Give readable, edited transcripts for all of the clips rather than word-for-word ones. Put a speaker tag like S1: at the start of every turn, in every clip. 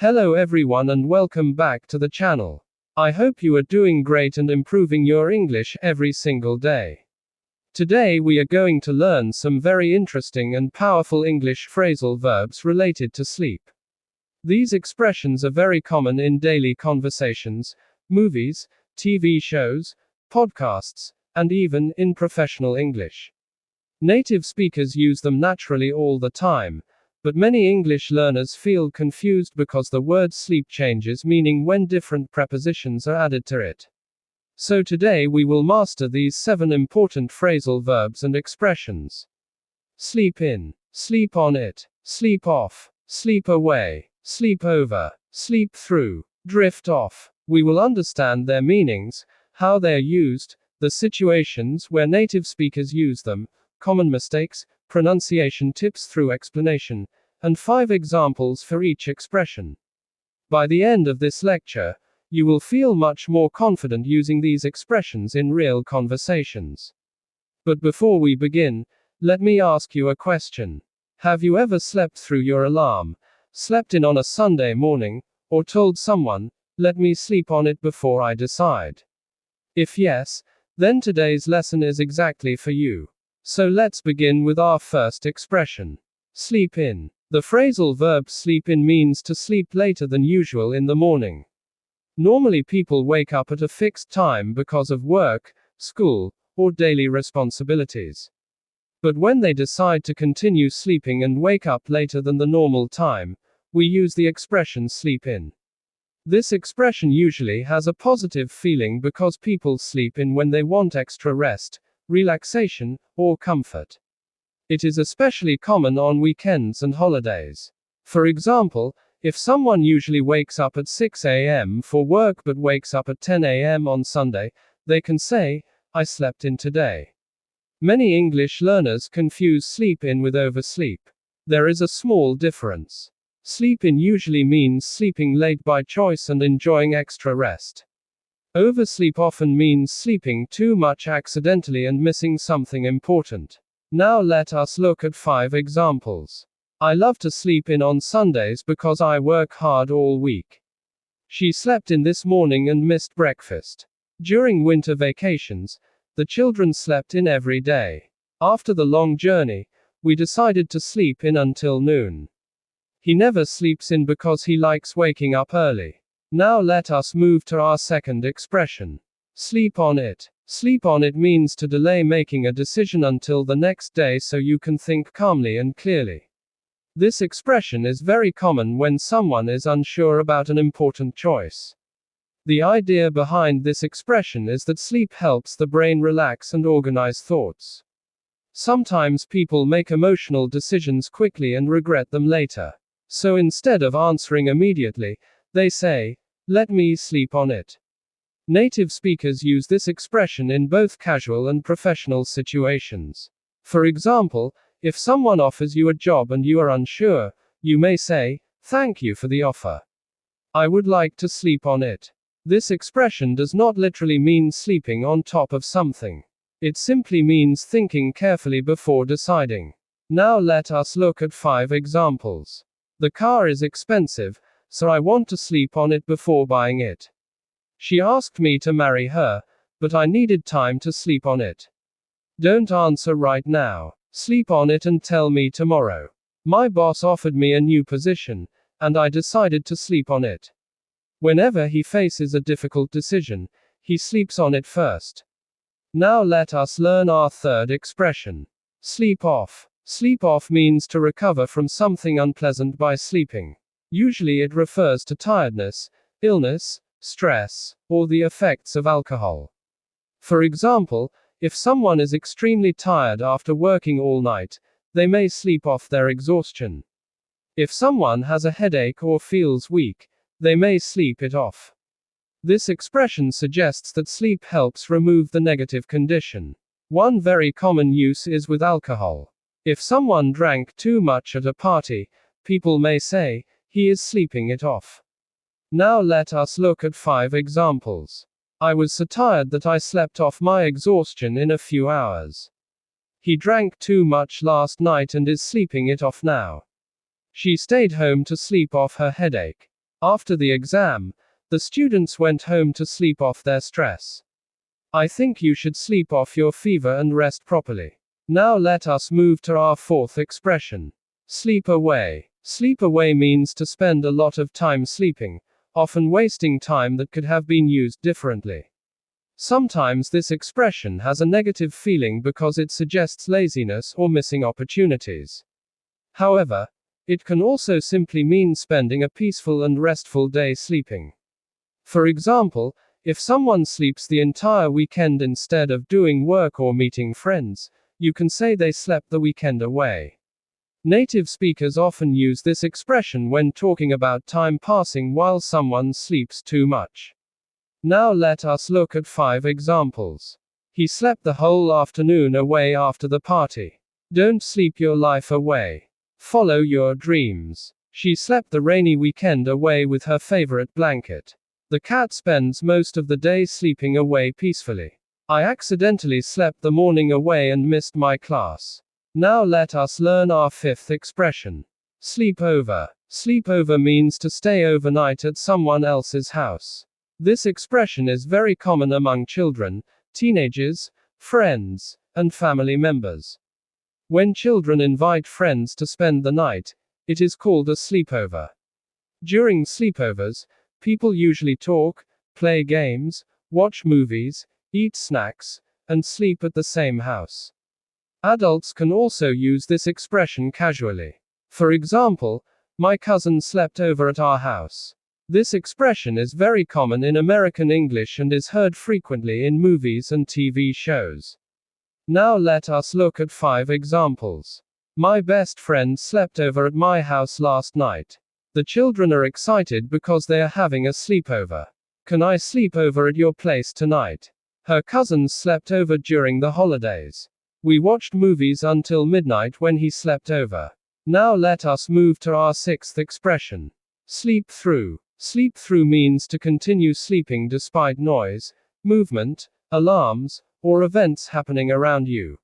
S1: Hello everyone and welcome back to the channel. I hope you are doing great and improving your English every single day. Today we are going to learn some very interesting and powerful English phrasal verbs related to sleep. These expressions are very common in daily conversations, movies, TV shows, podcasts, and even in professional English. Native speakers use them naturally all the time, but many English learners feel confused because the word sleep changes meaning when different prepositions are added to it. So today we will master these 7 important phrasal verbs and expressions. Sleep in, sleep on it, sleep off, sleep away, sleep over, sleep through, drift off. We will understand their meanings, how they are used, the situations where native speakers use them, common mistakes, pronunciation tips through explanation, and 5 examples for each expression. By the end of this lecture, you will feel much more confident using these expressions in real conversations. But before we begin, let me ask you a question. Have you ever slept through your alarm, slept in on a Sunday morning, or told someone, "Let me sleep on it before I decide"? If yes, then today's lesson is exactly for you. So let's begin with our first expression. Sleep in. The phrasal verb sleep in means to sleep later than usual in the morning. Normally people wake up at a fixed time because of work, school, or daily responsibilities. But when they decide to continue sleeping and wake up later than the normal time, we use the expression sleep in. This expression usually has a positive feeling because people sleep in when they want extra rest, relaxation, or comfort. It is especially common on weekends and holidays. For example, if someone usually wakes up at 6 a.m. for work but wakes up at 10 a.m. on Sunday, they can say, "I slept in today." Many English learners confuse sleep in with oversleep. There is a small difference. Sleep in usually means sleeping late by choice and enjoying extra rest. Oversleep often means sleeping too much accidentally and missing something important. Now let us look at 5 examples. I love to sleep in on Sundays because I work hard all week. She slept in this morning and missed breakfast. During winter vacations, the children slept in every day. After the long journey, we decided to sleep in until noon. He never sleeps in because he likes waking up early. Now let us move to our second expression. Sleep on it. Sleep on it means to delay making a decision until the next day so you can think calmly and clearly. This expression is very common when someone is unsure about an important choice. The idea behind this expression is that sleep helps the brain relax and organize thoughts. Sometimes people make emotional decisions quickly and regret them later. So instead of answering immediately, they say, "Let me sleep on it." Native speakers use this expression in both casual and professional situations. For example, if someone offers you a job and you are unsure, you may say, "Thank you for the offer. I would like to sleep on it." This expression does not literally mean sleeping on top of something. It simply means thinking carefully before deciding. Now let us look at 5 examples. The car is expensive, so I want to sleep on it before buying it. She asked me to marry her, but I needed time to sleep on it. Don't answer right now. Sleep on it and tell me tomorrow. My boss offered me a new position, and I decided to sleep on it. Whenever he faces a difficult decision, he sleeps on it first. Now let us learn our third expression. Sleep off. Sleep off means to recover from something unpleasant by sleeping. Usually it refers to tiredness, illness, stress, or the effects of alcohol. For example, if someone is extremely tired after working all night, they may sleep off their exhaustion. If someone has a headache or feels weak, they may sleep it off. This expression suggests that sleep helps remove the negative condition. One very common use is with alcohol. If someone drank too much at a party, people may say, "He is sleeping it off." Now let us look at 5 examples. I was so tired that I slept off my exhaustion in a few hours. He drank too much last night and is sleeping it off now. She stayed home to sleep off her headache. After the exam, the students went home to sleep off their stress. I think you should sleep off your fever and rest properly. Now let us move to our fourth expression. Sleep away. Sleep away means to spend a lot of time sleeping, often wasting time that could have been used differently. Sometimes this expression has a negative feeling because it suggests laziness or missing opportunities. However, it can also simply mean spending a peaceful and restful day sleeping. For example, if someone sleeps the entire weekend instead of doing work or meeting friends, you can say they slept the weekend away. Native speakers often use this expression when talking about time passing while someone sleeps too much. Now let us look at 5 examples. He slept the whole afternoon away after the party. Don't sleep your life away. Follow your dreams. She slept the rainy weekend away with her favorite blanket. The cat spends most of the day sleeping away peacefully. I accidentally slept the morning away and missed my class. Now let us learn our 5th expression. Sleep over. Sleep over means to stay overnight at someone else's house. This expression is very common among children, teenagers, friends, and family members. When children invite friends to spend the night, it is called a sleepover. During sleepovers, people usually talk, play games, watch movies, eat snacks, and sleep at the same house. Adults can also use this expression casually. For example, my cousin slept over at our house. This expression is very common in American English and is heard frequently in movies and TV shows. Now let us look at 5 examples. My best friend slept over at my house last night. The children are excited because they are having a sleepover. Can I sleep over at your place tonight? Her cousins slept over during the holidays. We watched movies until midnight when he slept over. Now let us move to our 6th expression. Sleep through. Sleep through means to continue sleeping despite noise, movement, alarms, or events happening around you.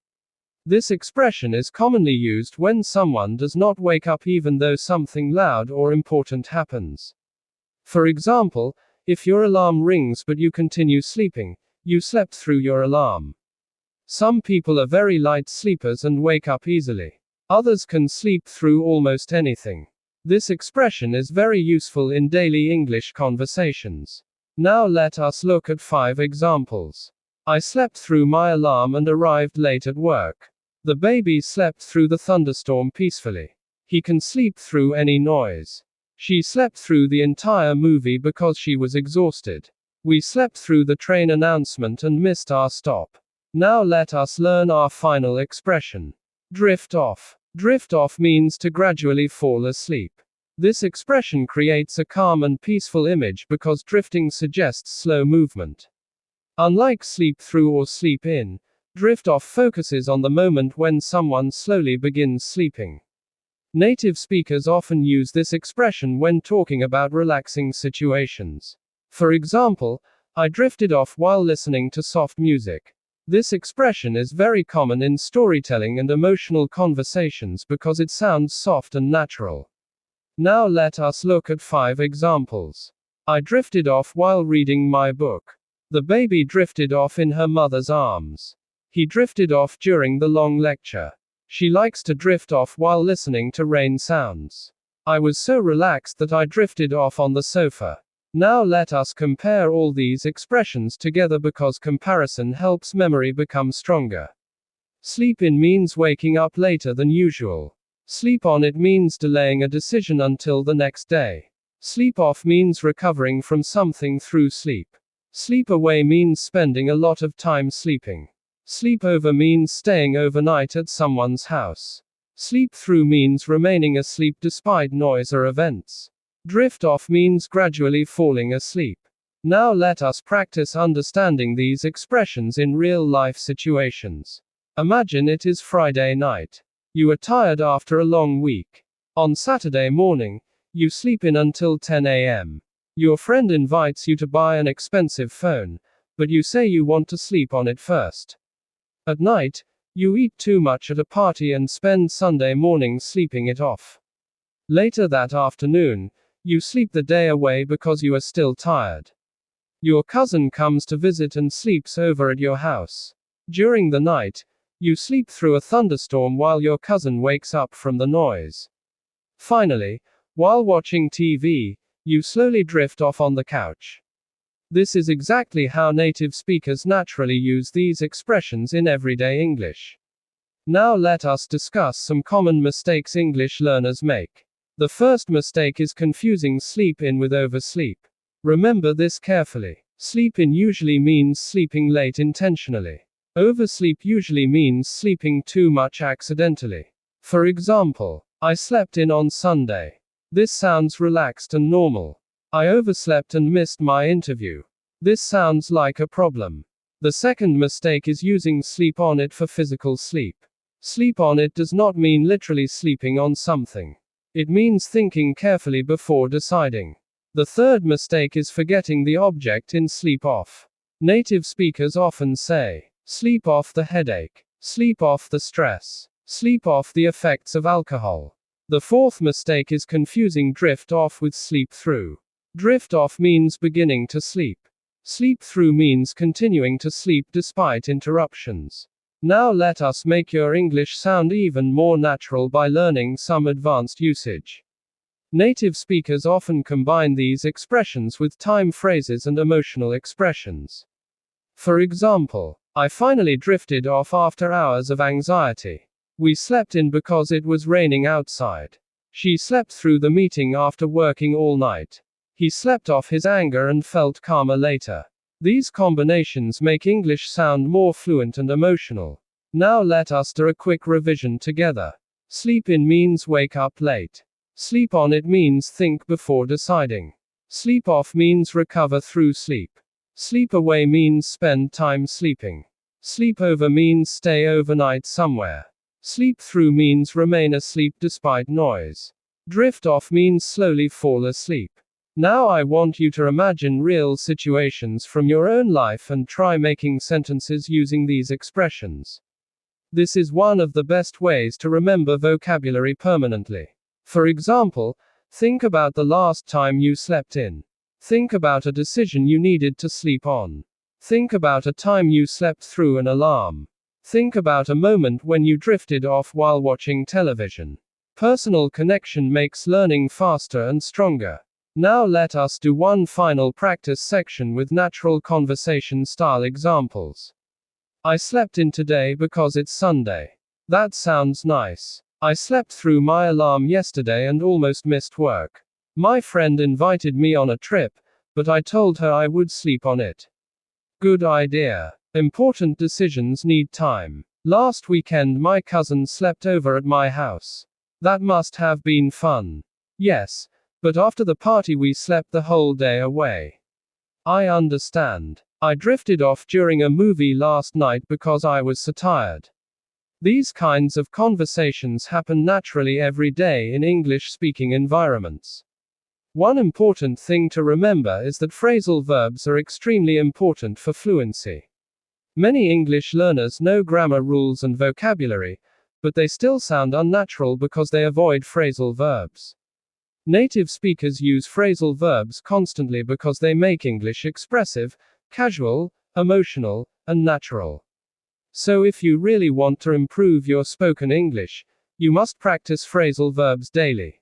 S1: This expression is commonly used when someone does not wake up even though something loud or important happens. For example, if your alarm rings but you continue sleeping, you slept through your alarm. Some people are very light sleepers and wake up easily. Others can sleep through almost anything. This expression is very useful in daily English conversations. Now let us look at 5 examples. I slept through my alarm and arrived late at work. The baby slept through the thunderstorm peacefully. He can sleep through any noise. She slept through the entire movie because she was exhausted. We slept through the train announcement and missed our stop. Now let us learn our final expression. Drift off. Drift off means to gradually fall asleep. This expression creates a calm and peaceful image because drifting suggests slow movement. Unlike sleep through or sleep in, drift off focuses on the moment when someone slowly begins sleeping. Native speakers often use this expression when talking about relaxing situations. For example, I drifted off while listening to soft music. This expression is very common in storytelling and emotional conversations because it sounds soft and natural. Now let us look at 5 examples. I drifted off while reading my book. The baby drifted off in her mother's arms. He drifted off during the long lecture. She likes to drift off while listening to rain sounds. I was so relaxed that I drifted off on the sofa. Now let us compare all these expressions together because comparison helps memory become stronger. Sleep in means waking up later than usual. Sleep on it means delaying a decision until the next day. Sleep off means recovering from something through sleep. Sleep away means spending a lot of time sleeping. Sleep over means staying overnight at someone's house. Sleep through means remaining asleep despite noise or events. Drift off means gradually falling asleep. Now let us practice understanding these expressions in real-life situations. Imagine it is Friday night. You are tired after a long week. On Saturday morning, you sleep in until 10 a.m. Your friend invites you to buy an expensive phone, but you say you want to sleep on it first. At night, you eat too much at a party and spend Sunday morning sleeping it off. Later that afternoon, You sleep the day away because you are still tired. Your cousin comes to visit and sleeps over at your house. During the night, you sleep through a thunderstorm while your cousin wakes up from the noise. Finally, while watching TV, you slowly drift off on the couch. This is exactly how native speakers naturally use these expressions in everyday English. Now let us discuss some common mistakes English learners make. The first mistake is confusing sleep in with oversleep. Remember this carefully. Sleep in usually means sleeping late intentionally. Oversleep usually means sleeping too much accidentally. For example, I slept in on Sunday. This sounds relaxed and normal. I overslept and missed my interview. This sounds like a problem. The second mistake is using sleep on it for physical sleep. Sleep on it does not mean literally sleeping on something. It means thinking carefully before deciding. The third mistake is forgetting the object in sleep off. Native speakers often say, sleep off the headache, sleep off the stress, sleep off the effects of alcohol. The fourth mistake is confusing drift off with sleep through. Drift off means beginning to sleep. Sleep through means continuing to sleep despite interruptions. Now let us make your English sound even more natural by learning some advanced usage. Native speakers often combine these expressions with time phrases and emotional expressions. For example, I finally drifted off after hours of anxiety. We slept in because it was raining outside. She slept through the meeting after working all night. He slept off his anger and felt calmer later. These combinations make English sound more fluent and emotional. Now let us do a quick revision together. Sleep in means wake up late. Sleep on it means think before deciding. Sleep off means recover through sleep. Sleep away means spend time sleeping. Sleep over means stay overnight somewhere. Sleep through means remain asleep despite noise. Drift off means slowly fall asleep. Now I want you to imagine real situations from your own life and try making sentences using these expressions. This is one of the best ways to remember vocabulary permanently. For example, think about the last time you slept in. Think about a decision you needed to sleep on. Think about a time you slept through an alarm. Think about a moment when you drifted off while watching television. Personal connection makes learning faster and stronger. Now let us do one final practice section with natural conversation style examples. I slept in today because it's Sunday. That sounds nice. I slept through my alarm yesterday and almost missed work. My friend invited me on a trip, but I told her I would sleep on it. Good idea. Important decisions need time. Last weekend my cousin slept over at my house. That must have been fun. Yes, but after the party we slept the whole day away. I understand. I drifted off during a movie last night because I was so tired. These kinds of conversations happen naturally every day in English-speaking environments. One important thing to remember is that phrasal verbs are extremely important for fluency. Many English learners know grammar rules and vocabulary, but they still sound unnatural because they avoid phrasal verbs. Native speakers use phrasal verbs constantly because they make English expressive, casual, emotional, and natural. So if you really want to improve your spoken English, you must practice phrasal verbs daily.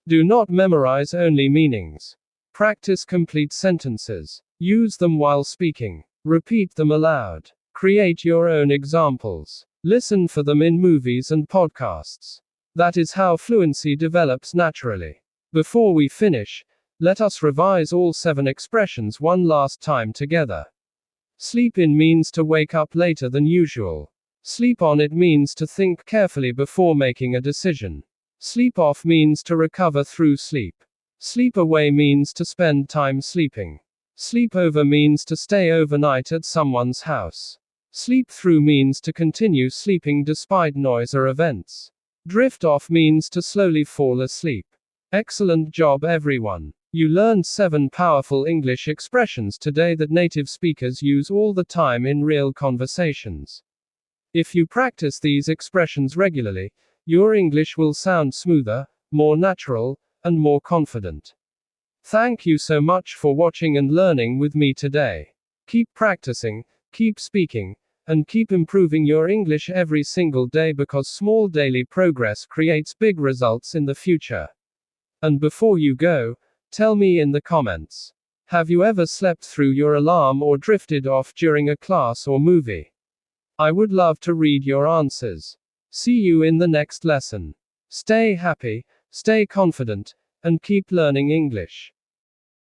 S1: Do not memorize only meanings. Practice complete sentences. Use them while speaking. Repeat them aloud. Create your own examples. Listen for them in movies and podcasts. That is how fluency develops naturally. Before we finish, let us revise all 7 expressions one last time together. Sleep in means to wake up later than usual. Sleep on it means to think carefully before making a decision. Sleep off means to recover through sleep. Sleep away means to spend time sleeping. Sleep over means to stay overnight at someone's house. Sleep through means to continue sleeping despite noise or events. Drift off means to slowly fall asleep. Excellent job everyone. You learned 7 powerful English expressions today that native speakers use all the time in real conversations. If you practice these expressions regularly, your English will sound smoother, more natural, and more confident. Thank you so much for watching and learning with me today. Keep practicing, keep speaking, and keep improving your English every single day because small daily progress creates big results in the future. And before you go, tell me in the comments. Have you ever slept through your alarm or drifted off during a class or movie? I would love to read your answers. See you in the next lesson. Stay happy, stay confident, and keep learning English.